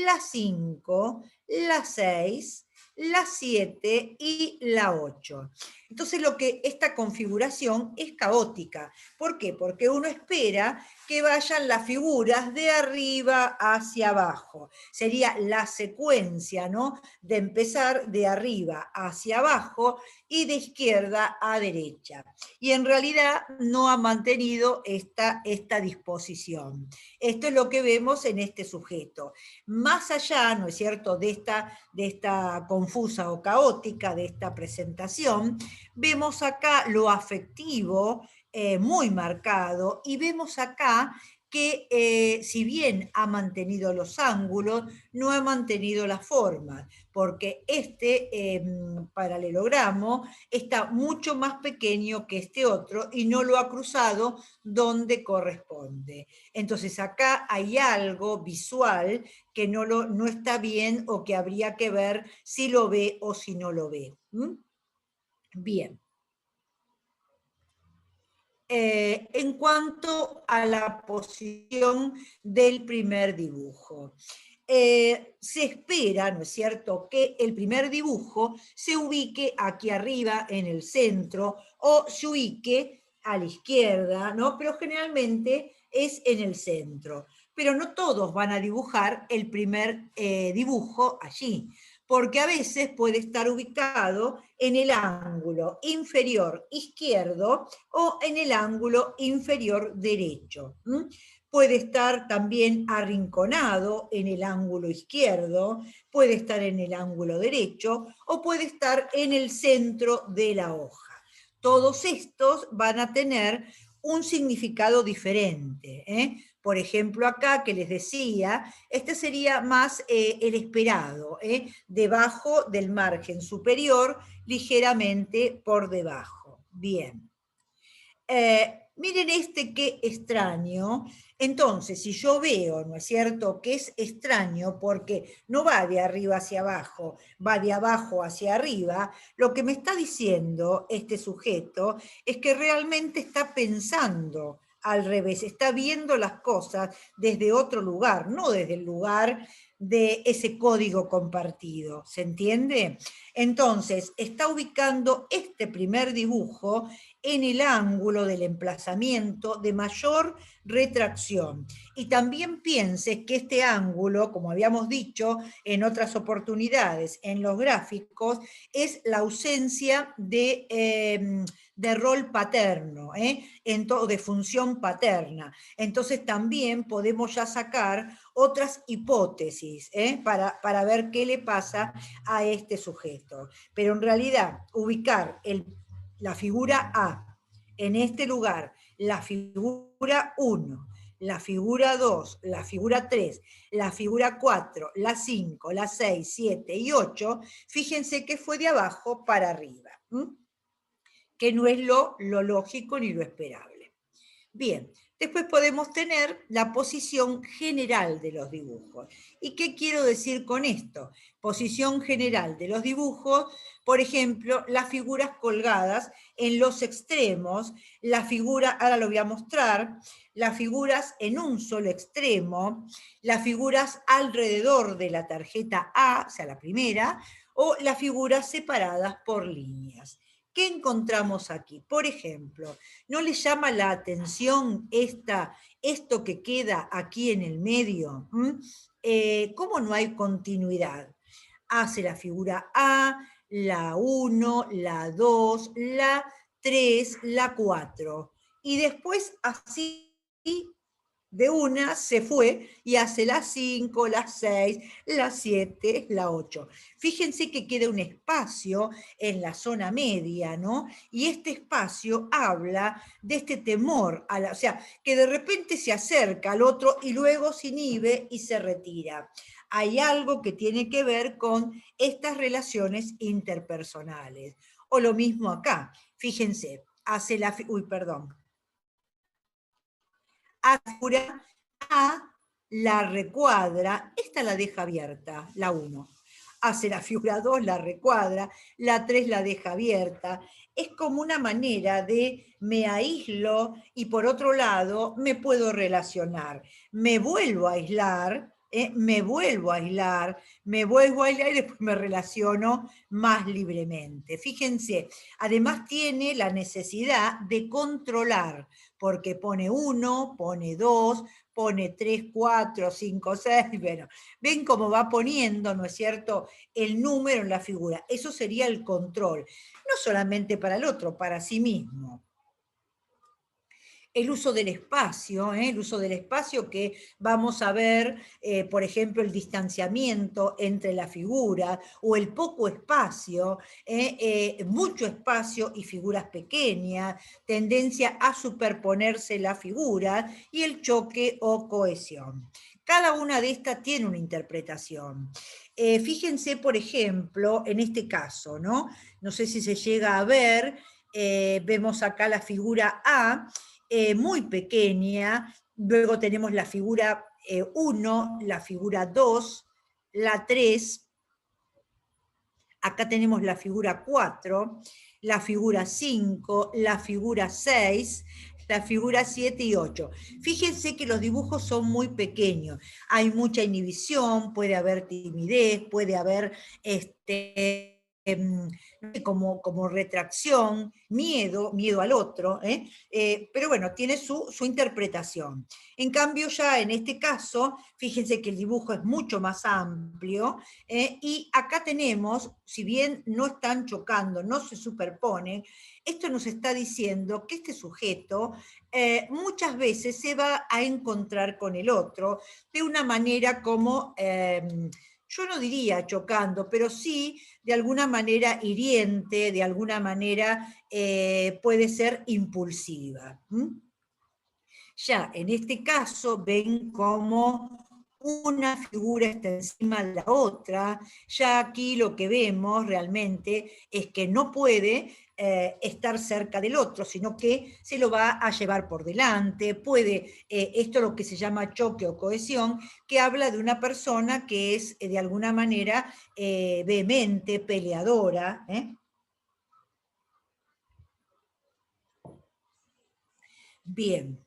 la 5, la 6, la 7 y la 8. Entonces esta configuración es caótica. ¿Por qué? Porque uno espera que vayan las figuras de arriba hacia abajo. Sería la secuencia, ¿no? De empezar de arriba hacia abajo y de izquierda a derecha. Y en realidad no ha mantenido esta disposición. Esto es lo que vemos en este sujeto. Más allá, ¿no es cierto?, de esta confusa o caótica, de esta presentación, vemos acá lo afectivo muy marcado y vemos acá que si bien ha mantenido los ángulos, no ha mantenido las formas, porque este paralelogramo está mucho más pequeño que este otro y no lo ha cruzado donde corresponde. Entonces acá hay algo visual que no está bien o que habría que ver si lo ve o si no lo ve. Bien. En cuanto a la posición del primer dibujo. Se espera, ¿no es cierto?, que el primer dibujo se ubique aquí arriba en el centro o se ubique a la izquierda, ¿no? Pero generalmente es en el centro. Pero no todos van a dibujar el primer dibujo allí, porque a veces puede estar ubicado en el ángulo inferior izquierdo o en el ángulo inferior derecho. Puede estar también arrinconado en el ángulo izquierdo, puede estar en el ángulo derecho o puede estar en el centro de la hoja. Todos estos van a tener un significado diferente. Por ejemplo, acá que les decía, este sería más el esperado, debajo del margen superior, ligeramente por debajo. Bien. Miren este qué extraño. Entonces, si yo veo, ¿no es cierto?, que es extraño porque no va de arriba hacia abajo, va de abajo hacia arriba, lo que me está diciendo este sujeto es que realmente está pensando al revés, está viendo las cosas desde otro lugar, no desde el lugar de ese código compartido, ¿se entiende? Entonces, está ubicando este primer dibujo en el ángulo del emplazamiento de mayor retracción. Y también piense que este ángulo, como habíamos dicho en otras oportunidades en los gráficos, es la ausencia de rol paterno, de función paterna. Entonces también podemos ya sacar otras hipótesis para ver qué le pasa a este sujeto. Pero en realidad, ubicar la figura A en este lugar, la figura 1, la figura 2, la figura 3, la figura 4, la 5, la 6, 7 y 8, fíjense que fue de abajo para arriba, que no es lo lógico ni lo esperable. Bien, después podemos tener la posición general de los dibujos. ¿Y qué quiero decir con esto? Posición general de los dibujos, por ejemplo, las figuras colgadas en los extremos, la figura, ahora lo voy a mostrar, las figuras en un solo extremo, las figuras alrededor de la tarjeta A, o sea, la primera, o las figuras separadas por líneas. ¿Qué encontramos aquí? Por ejemplo, ¿no les llama la atención esto que queda aquí en el medio? ¿Cómo no hay continuidad? Hace la figura A, la 1, la 2, la 3, la 4. Y después así de una se fue y hace la 5, la 6, la 7, la 8. Fíjense que queda un espacio en la zona media, ¿no? Y este espacio habla de este temor, o sea, que de repente se acerca al otro y luego se inhibe y se retira. Hay algo que tiene que ver con estas relaciones interpersonales. O lo mismo acá, fíjense, hace la... Uy, perdón. Figura A, la recuadra, esta la deja abierta, la 1. Hace la figura 2, la recuadra, la 3 la deja abierta. Es como una manera de me aíslo y por otro lado me puedo relacionar. Me vuelvo a aislar, me vuelvo a aislar y después me relaciono más libremente. Fíjense, además tiene la necesidad de controlar, porque pone 1, pone 2, pone 3, 4, 5, 6, bueno, ven cómo va poniendo, ¿no es cierto?, el número en la figura. Eso sería el control, no solamente para el otro, para sí mismo. El uso del espacio, que vamos a ver, por ejemplo, el distanciamiento entre la figura o el poco espacio, mucho espacio y figuras pequeñas, tendencia a superponerse la figura y el choque o cohesión. Cada una de estas tiene una interpretación. Fíjense, por ejemplo, en este caso, ¿no? No sé si se llega a ver, vemos acá la figura A, muy pequeña, luego tenemos la figura 1, la figura 2, la 3, acá tenemos la figura 4, la figura 5, la figura 6, la figura 7 y 8. Fíjense que los dibujos son muy pequeños, hay mucha inhibición, puede haber timidez, puede haber como retracción, miedo al otro, pero bueno, tiene su interpretación. En cambio ya en este caso, fíjense que el dibujo es mucho más amplio, y acá tenemos, si bien no están chocando, no se superponen, esto nos está diciendo que este sujeto muchas veces se va a encontrar con el otro de una manera como, yo no diría chocando, pero sí de alguna manera hiriente, de alguna manera puede ser impulsiva. Ya en este caso ven cómo una figura está encima de la otra, ya aquí lo que vemos realmente es que no puede estar cerca del otro, sino que se lo va a llevar por delante, puede, esto es lo que se llama choque o cohesión, que habla de una persona que es de alguna manera vehemente, peleadora. Bien.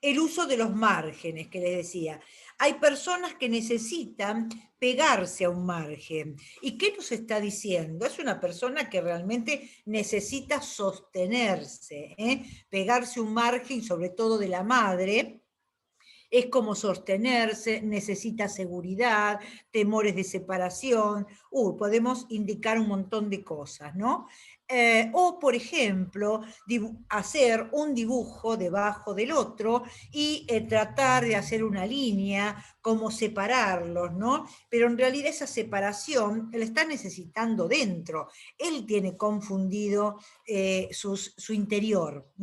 El uso de los márgenes, que les decía. Hay personas que necesitan pegarse a un margen. ¿Y qué nos está diciendo? Es una persona que realmente necesita sostenerse, pegarse un margen, sobre todo de la madre, es como sostenerse, necesita seguridad, temores de separación, podemos indicar un montón de cosas, ¿no? O, por ejemplo, hacer un dibujo debajo del otro y tratar de hacer una línea, como separarlos, ¿no? Pero en realidad esa separación la está necesitando dentro. Él tiene confundido su interior.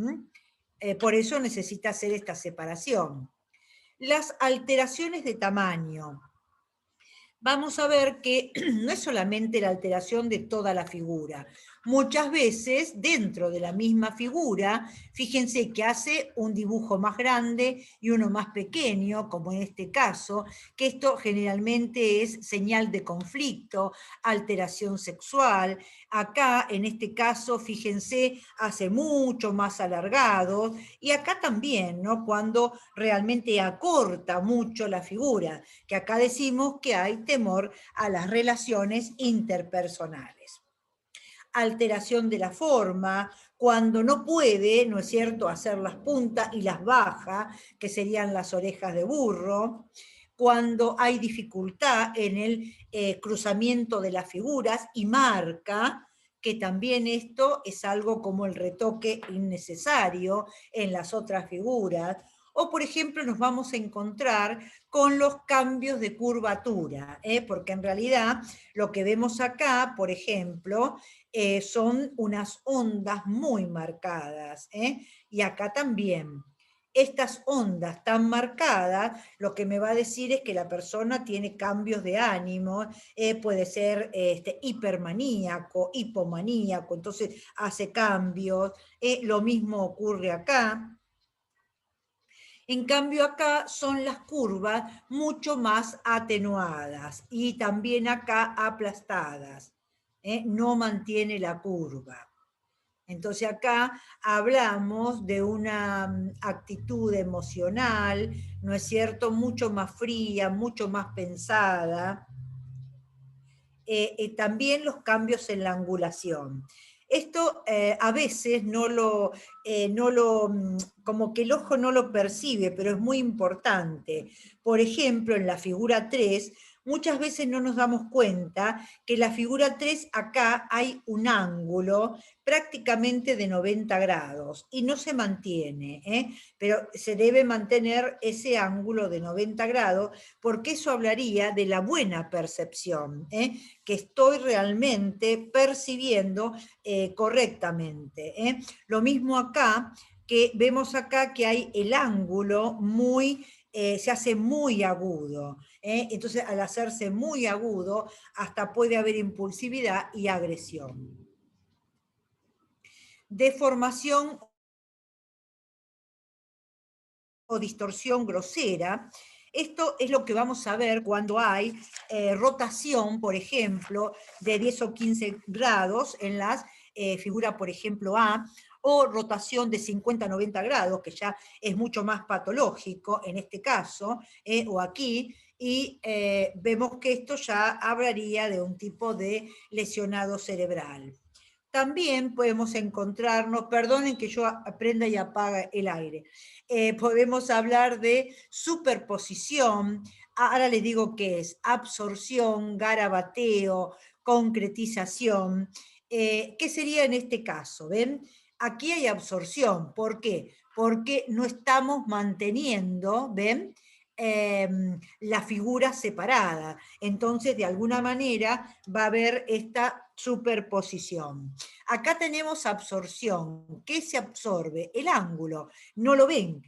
Por eso necesita hacer esta separación. Las alteraciones de tamaño. Vamos a ver que no es solamente la alteración de toda la figura. Muchas veces, dentro de la misma figura, fíjense que hace un dibujo más grande y uno más pequeño, como en este caso, que esto generalmente es señal de conflicto, alteración sexual. Acá, en este caso, fíjense, hace mucho más alargado, y acá también, ¿no? Cuando realmente acorta mucho la figura, que acá decimos que hay temor a las relaciones interpersonales. Alteración de la forma, cuando no puede, ¿no es cierto?, hacer las puntas y las baja, que serían las orejas de burro, cuando hay dificultad en el cruzamiento de las figuras y marca, que también esto es algo como el retoque innecesario en las otras figuras, o por ejemplo nos vamos a encontrar con los cambios de curvatura, porque en realidad lo que vemos acá, por ejemplo, son unas ondas muy marcadas, y acá también. Estas ondas tan marcadas, lo que me va a decir es que la persona tiene cambios de ánimo, puede ser hipermaníaco, hipomaníaco, entonces hace cambios, lo mismo ocurre acá. En cambio acá son las curvas mucho más atenuadas y también acá aplastadas, no mantiene la curva. Entonces acá hablamos de una actitud emocional, ¿no es cierto?, mucho más fría, mucho más pensada. También los cambios en la angulación. Esto a veces como que el ojo no lo percibe, pero es muy importante. Por ejemplo, en la figura 3, muchas veces no nos damos cuenta que en la figura 3 acá hay un ángulo prácticamente de 90 grados y no se mantiene, pero se debe mantener ese ángulo de 90 grados porque eso hablaría de la buena percepción, que estoy realmente percibiendo correctamente. Lo mismo acá, que vemos acá que hay el ángulo se hace muy agudo. Entonces, al hacerse muy agudo, hasta puede haber impulsividad y agresión. Deformación o distorsión grosera. Esto es lo que vamos a ver cuando hay rotación, por ejemplo, de 10 o 15 grados en las figuras, por ejemplo, A, o rotación de 50 a 90 grados, que ya es mucho más patológico en este caso, o aquí, y vemos que esto ya hablaría de un tipo de lesionado cerebral. También podemos encontrarnos, perdonen que yo aprenda y apaga el aire, podemos hablar de superposición. Ahora les digo qué es: absorción, garabateo, concretización. ¿Qué sería en este caso? ¿Ven? Aquí hay absorción. ¿Por qué? Porque no estamos manteniendo, ¿ven? La figura separada. Entonces, de alguna manera, va a haber esta superposición. Acá tenemos absorción. ¿Qué se absorbe? El ángulo. No lo ven,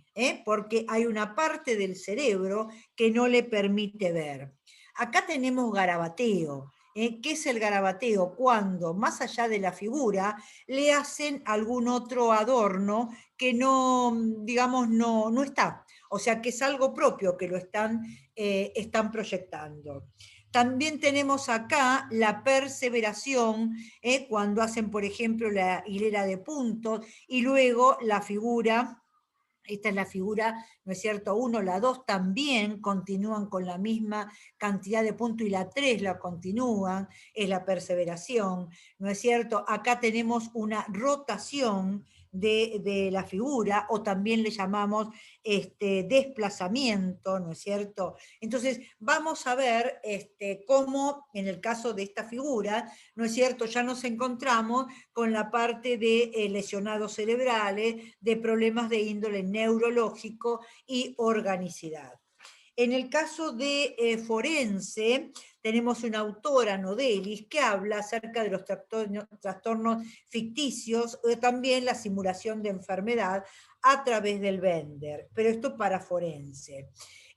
porque hay una parte del cerebro que no le permite ver. Acá tenemos garabateo. ¿Qué es el garabateo? Cuando, más allá de la figura, le hacen algún otro adorno que no, digamos, no está. O sea, que es algo propio que lo están proyectando. También tenemos acá la perseveración, cuando hacen, por ejemplo, la hilera de puntos y luego la figura. Esta es la figura, ¿no es cierto? 1, la 2 también continúan con la misma cantidad de puntos y la 3 la continúan, es la perseveración, ¿no es cierto? Acá tenemos una rotación de la figura, o también le llamamos desplazamiento, ¿no es cierto? Entonces, vamos a ver cómo en el caso de esta figura, ¿no es cierto? Ya nos encontramos con la parte de lesionados cerebrales, de problemas de índole neurológico y organicidad. En el caso de forense, tenemos una autora, Nodelis, que habla acerca de los trastornos ficticios, o también la simulación de enfermedad a través del Bender, pero esto para forense.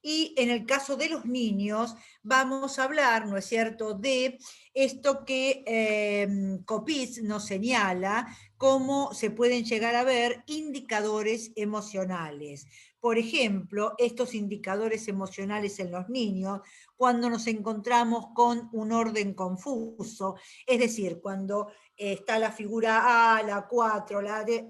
Y en el caso de los niños, vamos a hablar, ¿no es cierto?, de esto que Copitz nos señala, cómo se pueden llegar a ver indicadores emocionales. Por ejemplo, estos indicadores emocionales en los niños, cuando nos encontramos con un orden confuso, es decir, cuando está la figura A, la 4, la D,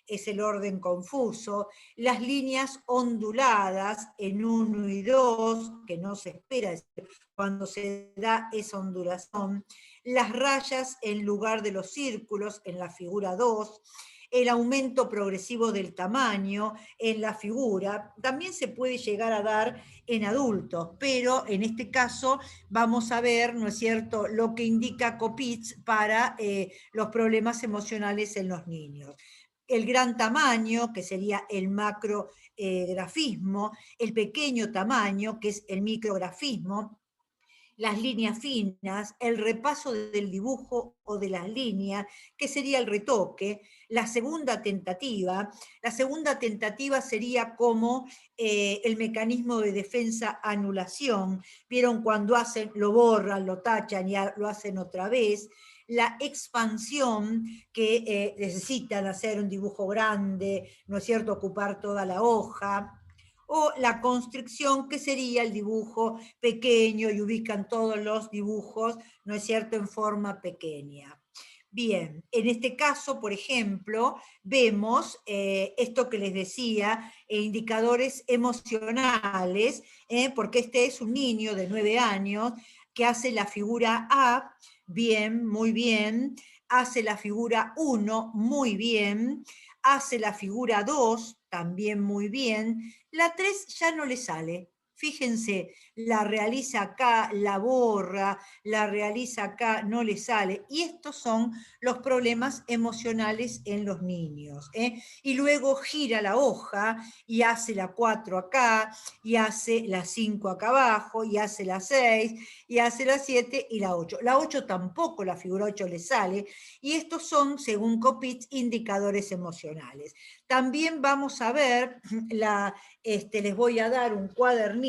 es el orden confuso, las líneas onduladas en 1 y 2, que no se espera, es decir, cuando se da esa ondulación, las rayas en lugar de los círculos en la figura 2, el aumento progresivo del tamaño en la figura, también se puede llegar a dar en adultos, pero en este caso vamos a ver, ¿no es cierto?, lo que indica Copitz para los problemas emocionales en los niños. El gran tamaño, que sería el macrografismo, el pequeño tamaño, que es el micrografismo, las líneas finas, el repaso del dibujo o de las líneas, que sería el retoque. La segunda tentativa sería como el mecanismo de defensa anulación. Vieron cuando hacen, lo borran, lo tachan y lo hacen otra vez. La expansión, que necesitan hacer un dibujo grande, ¿no es cierto?, ocupar toda la hoja. O la constricción, que sería el dibujo pequeño y ubican todos los dibujos, ¿no es cierto?, en forma pequeña. Bien, en este caso, por ejemplo, vemos esto que les decía, indicadores emocionales, porque este es un niño de 9 años que hace la figura A, bien, muy bien, hace la figura 1, muy bien, hace la figura 2, también muy bien, la 3 ya no le sale. Fíjense, la realiza acá, la borra, la realiza acá, no le sale. Y estos son los problemas emocionales en los niños. Y luego gira la hoja y hace la 4 acá, y hace la 5 acá abajo, y hace la 6, y hace la 7 y la 8. La 8 tampoco, la figura 8 le sale. Y estos son, según Copitz, indicadores emocionales. También vamos a ver, les voy a dar un cuadernillo,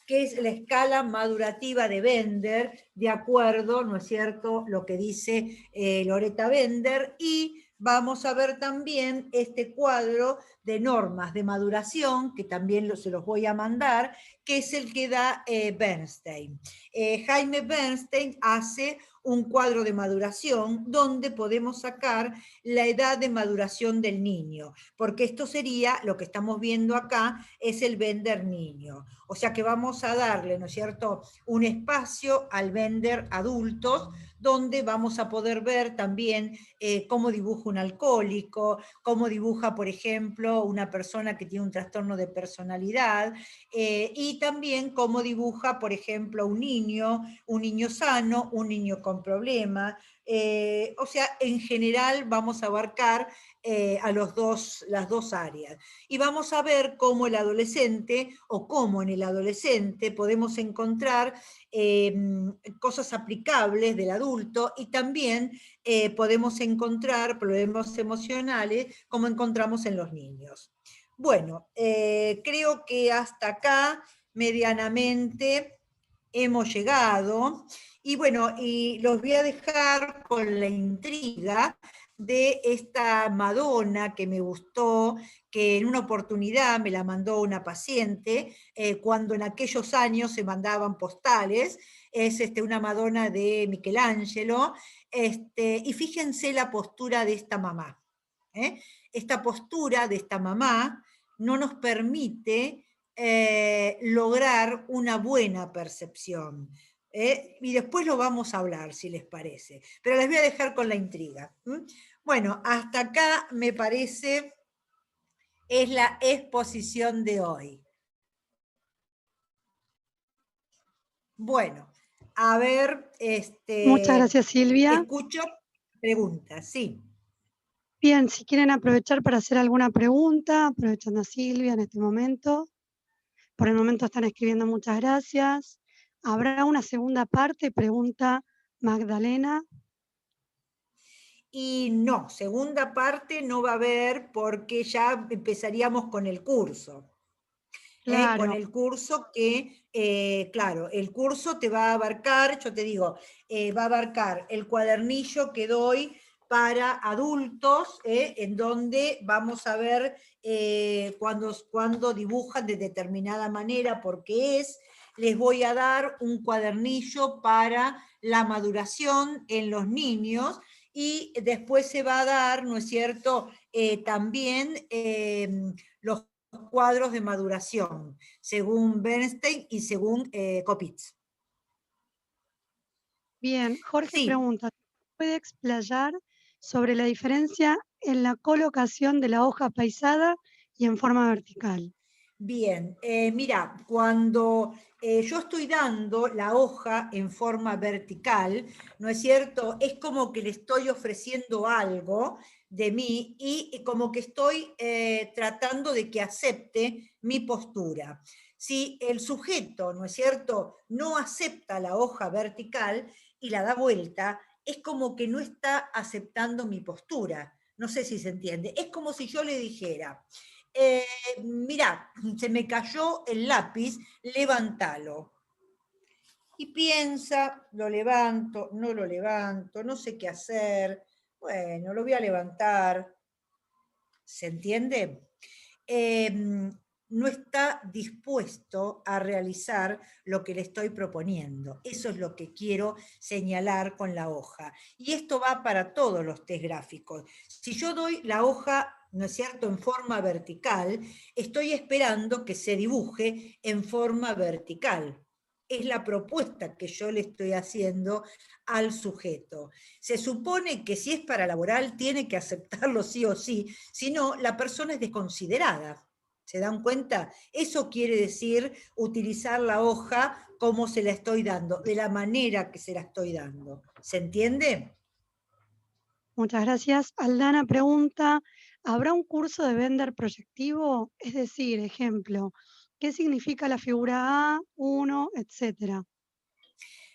que es la escala madurativa de Bender, de acuerdo, ¿no es cierto?, lo que dice Loretta Bender, y vamos a ver también este cuadro de normas de maduración, que también se los voy a mandar, que es el que da Bernstein. Jaime Bernstein hace un cuadro de maduración donde podemos sacar la edad de maduración del niño, porque esto sería, lo que estamos viendo acá, es el vender niño. O sea que vamos a darle, ¿no es cierto?, un espacio al vender adultos, donde vamos a poder ver también cómo dibuja un alcohólico, cómo dibuja, por ejemplo, una persona que tiene un trastorno de personalidad, y también cómo dibuja, por ejemplo, un niño sano, un niño con problemas. O sea, en general vamos a abarcar las dos áreas. Y vamos a ver cómo el adolescente, o cómo en el adolescente podemos encontrar cosas aplicables del adulto, y también podemos encontrar problemas emocionales como encontramos en los niños. Bueno, creo que hasta acá medianamente hemos llegado, y bueno, y los voy a dejar con la intriga de esta Madonna que me gustó, que en una oportunidad me la mandó una paciente, cuando en aquellos años se mandaban postales. Es una Madonna de Michelangelo, y fíjense la postura de esta mamá. Esta postura de esta mamá no nos permite lograr una buena percepción. Y después lo vamos a hablar, si les parece. Pero les voy a dejar con la intriga. Bueno, hasta acá me parece es la exposición de hoy. Bueno, a ver, Muchas gracias, Silvia. escucho preguntas, sí. Bien, si quieren aprovechar para hacer alguna pregunta, aprovechando a Silvia en este momento. Por el momento están escribiendo muchas gracias. ¿Habrá una segunda parte? Pregunta Magdalena. Y no, segunda parte no va a haber, porque ya empezaríamos con el curso. Claro. Con el curso que, claro, el curso te va a abarcar, yo te digo, va a abarcar el cuadernillo que doy para adultos, en donde vamos a ver cuando dibujan de determinada manera, porque les voy a dar un cuadernillo para la maduración en los niños, y después se va a dar, ¿no es cierto?, también los cuadros de maduración, según Bernstein y según Kopitz. Bien, Jorge Sí. pregunta, ¿puede explayar sobre la diferencia en la colocación de la hoja paisada y en forma vertical? Bien, mira, cuando yo estoy dando la hoja en forma vertical, ¿no es cierto?, es como que le estoy ofreciendo algo de mí, y como que estoy tratando de que acepte mi postura. Si el sujeto, ¿no es cierto?, no acepta la hoja vertical y la da vuelta, es como que no está aceptando mi postura. No sé si se entiende. Es como si yo le dijera, mirá, se me cayó el lápiz, levántalo. Y piensa, lo levanto, no lo levanto, no sé qué hacer, bueno, lo voy a levantar. ¿Se entiende? No está dispuesto a realizar lo que le estoy proponiendo. Eso es lo que quiero señalar con la hoja. Y esto va para todos los test gráficos. Si yo doy la hoja, ¿no es cierto?, en forma vertical, estoy esperando que se dibuje en forma vertical. Es la propuesta que yo le estoy haciendo al sujeto. Se supone que si es para laboral tiene que aceptarlo sí o sí, si no, la persona es desconsiderada. ¿Se dan cuenta? Eso quiere decir utilizar la hoja como se la estoy dando, de la manera que se la estoy dando. ¿Se entiende? Muchas gracias. Aldana pregunta, ¿habrá un curso de vender proyectivo? Es decir, ejemplo, ¿qué significa la figura A, 1, etcétera?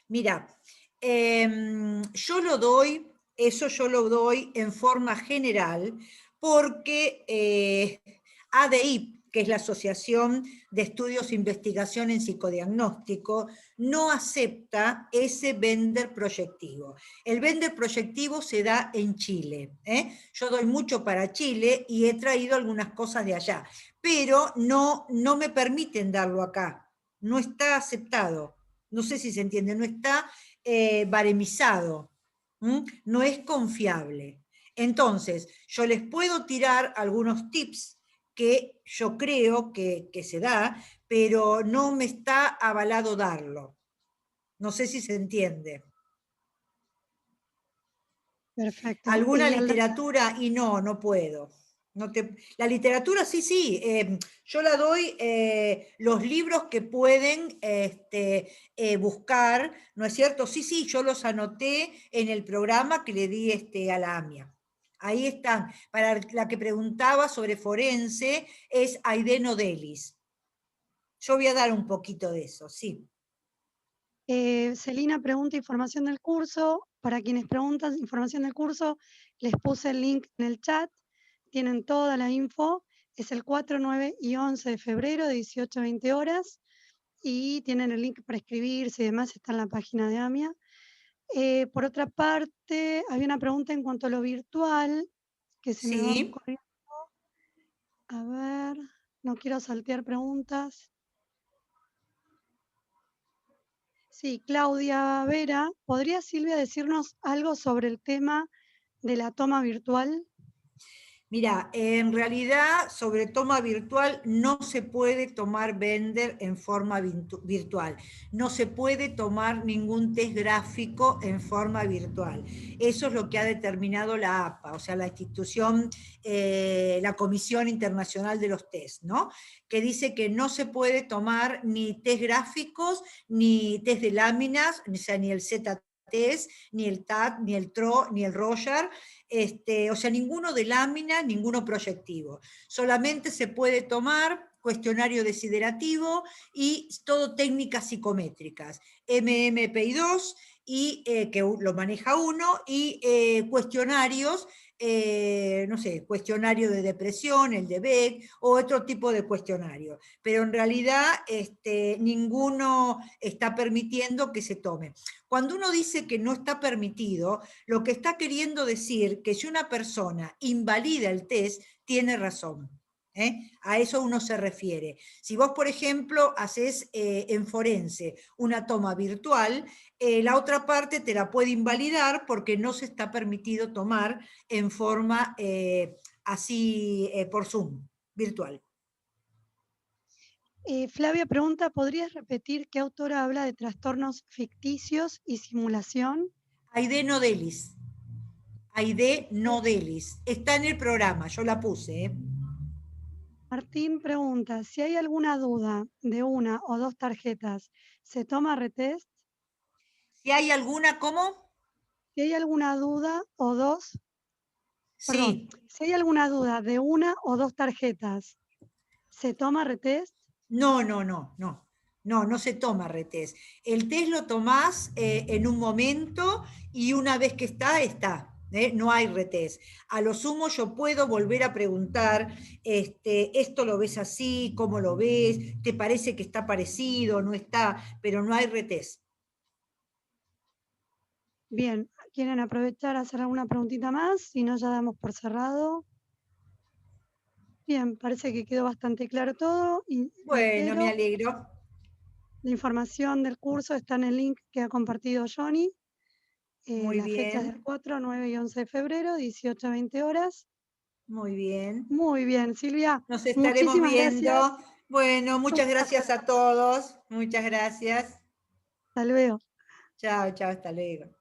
Mira, yo lo doy en forma general, porque ADI, que es la Asociación de Estudios e Investigación en Psicodiagnóstico, no acepta ese vender proyectivo. El vender proyectivo se da en Chile. Yo doy mucho para Chile y he traído algunas cosas de allá, pero no me permiten darlo acá. No está aceptado. No sé si se entiende, no está baremizado, no es confiable. Entonces, yo les puedo tirar algunos tips que yo creo que se da, pero no me está avalado darlo. No sé si se entiende. Perfecto. Alguna Y literatura y no puedo. La literatura sí, yo la doy los libros que pueden buscar, ¿no es cierto? Sí, yo los anoté en el programa que le di a la AMIA. Ahí están. Para la que preguntaba sobre forense, es Aide Nodelis. Yo voy a dar un poquito de eso, sí. Celina pregunta información del curso. Para quienes preguntan información del curso, les puse el link en el chat. Tienen toda la info. Es el 4, 9 y 11 de febrero de 18 a 20 horas. Y tienen el link para inscribirse y demás. Está en la página de AMIA. Por otra parte, había una pregunta en cuanto a lo virtual que se me va Sí. ocurriendo. A ver, no quiero saltear preguntas. Sí, Claudia Vera, ¿podría Silvia decirnos algo sobre el tema de la toma virtual? Mira, en realidad sobre toma virtual no se puede tomar Bender en forma virtual, no se puede tomar ningún test gráfico en forma virtual. Eso es lo que ha determinado la APA, o sea, la institución, la Comisión Internacional de los Test, ¿no? Que dice que no se puede tomar ni test gráficos, ni test de láminas, o sea, ni el Z-test, ni el TAT, ni el TRO, ni el Roger, o sea, ninguno de láminas, ninguno proyectivo. Solamente se puede tomar cuestionario desiderativo y todo técnicas psicométricas, MMPI2, y, que lo maneja uno, y cuestionarios, no sé, cuestionario de depresión, el de Beck, o otro tipo de cuestionario. Pero en realidad ninguno está permitiendo que se tome. Cuando uno dice que no está permitido, lo que está queriendo decir que si una persona invalida el test, tiene razón. A eso uno se refiere. Si vos, por ejemplo, haces en forense una toma virtual, la otra parte te la puede invalidar porque no se está permitido tomar en forma así por Zoom, virtual. Flavia pregunta, ¿podrías repetir qué autora habla de trastornos ficticios y simulación? Aide Nodelis. Aide Nodelis. Está en el programa, yo la puse. Martín pregunta, si hay alguna duda de una o dos tarjetas, ¿se toma retest? Si hay alguna, ¿cómo? Si hay alguna duda o dos, perdón, Sí. si hay alguna duda de una o dos tarjetas, ¿se toma retest? No se toma retest. El test lo tomás en un momento y una vez que está. No hay retest. A lo sumo yo puedo volver a preguntar, esto lo ves así, ¿cómo lo ves? ¿Te parece que está parecido? ¿No está? Pero no hay retest. Bien, ¿quieren aprovechar a hacer alguna preguntita más? Si no, ya damos por cerrado. Bien, parece que quedó bastante claro todo. Y Bueno, me reitero, alegro. la información del curso está en el link que ha compartido Johnny. Muy Las fechas bien, del 4, 9 y 11 de febrero, 18 a 20 horas. muy bien. Muy bien, Silvia. Nos estaremos Muchísimas gracias. viendo. Bueno, Un muchas gracias placer. a todos. Muchas gracias. Hasta luego. Chao, hasta luego.